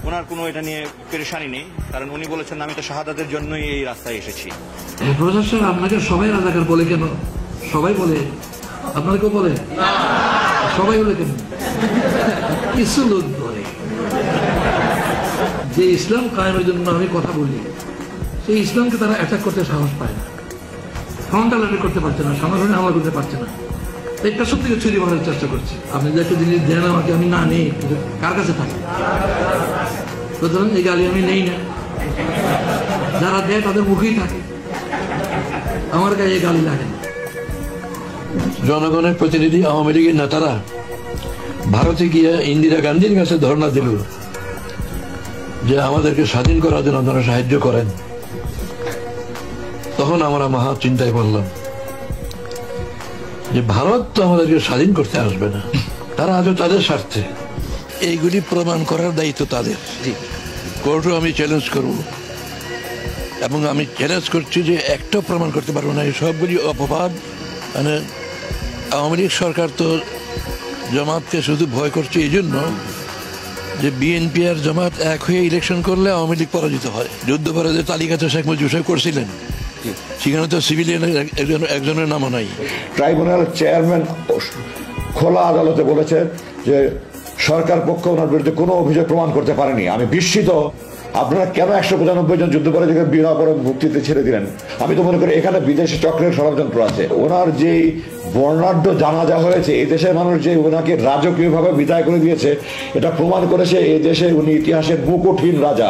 ওনার কোনো এটা নিয়ে পেরেশানি নেই, কারণ উনি বলেছেন আমি তো শাহাদাতের জন্যই এই রাস্তায় এসেছি। প্রফেসর আপনাকে সবাই রাজাকার বলে কেন? সবাই বলে, আপনারা কেউ বলে? সবাই বলে কেন? কিছু লোক বলে যে ইসলাম কায়েমের জন্য আমি কথা বলি, সেই ইসলামকে তারা অ্যাটাক করতে সাহস পায় না, ফ্রন্টাল অ্যাটাক করতে পারছে না, সামনাসামনি হামলা করতে পারছে না। একটা সব থেকে ছুরি মারার চেষ্টা করছে। আপনি যে একটা জিনিস দেন আমাকে, আমি না নেই, কার কাছে থাকে? সুতরাং এই গালি আমি নেই না, যারা দেয় তাদের মুখেই থাকে, আমার গায়ে এই গালি লাগে না। জনগণের প্রতিনিধি আওয়ামী লীগের নেতারা ভারতে গিয়ে ইন্দিরা গান্ধীর কাছে ধর্ণা দিল যে আমাদেরকে স্বাধীন করার জন্য আপনারা সাহায্য করেন। তখন আমরা মহা চিন্তায় পড়লাম যে ভারত তো আমাদেরকে স্বাধীন করতে আসবে না, তারা আজও তাদের স্বার্থে। এইগুলি প্রমাণ করার দায়িত্ব তাদের। কোর্টও আমি চ্যালেঞ্জ করব, এবং আমি চ্যালেঞ্জ করছি যে একটাও প্রমাণ করতে পারবো না। এই সবগুলি অপবাদ। মানে আওয়ামী লীগ সরকার তো জামাতকে শুধু ভয় করছে এই জন্য যে বিএনপি আর জামাত এক হয়ে ইলেকশন করলে আওয়ামী লীগ পরাজিত হয়। যুদ্ধপরাজের তালিকাতে শেখ মুজিবুর সাহেব করছিলেন, সেখানে তো সিভিলিয়ানের একজনের নামও নাই। ট্রাইব্যুনাল চেয়ারম্যান খোলা আদালতে বলেছেন যে সরকার পক্ষ ওনার বিরুদ্ধে কোনো অভিযোগ প্রমাণ করতে পারেনি। আমি বিস্মিত, আপনারা কেন 195 জন যুদ্ধপরাধীকে বিনা অপরাধ মুক্তিতে ছেড়ে দিলেন? আমি তো মনে করি এখানে বিদেশি চক্রের ষড়যন্ত্র আছে। ওনার যে বর্ণাঢ্য জানাজা হয়েছে, এই দেশের মানুষ যে ওনাকে রাজকীয়ভাবে বিদায় করে দিয়েছে, এটা প্রমাণ করেছে এই দেশে উনি ইতিহাসের মুকুটহীন রাজা।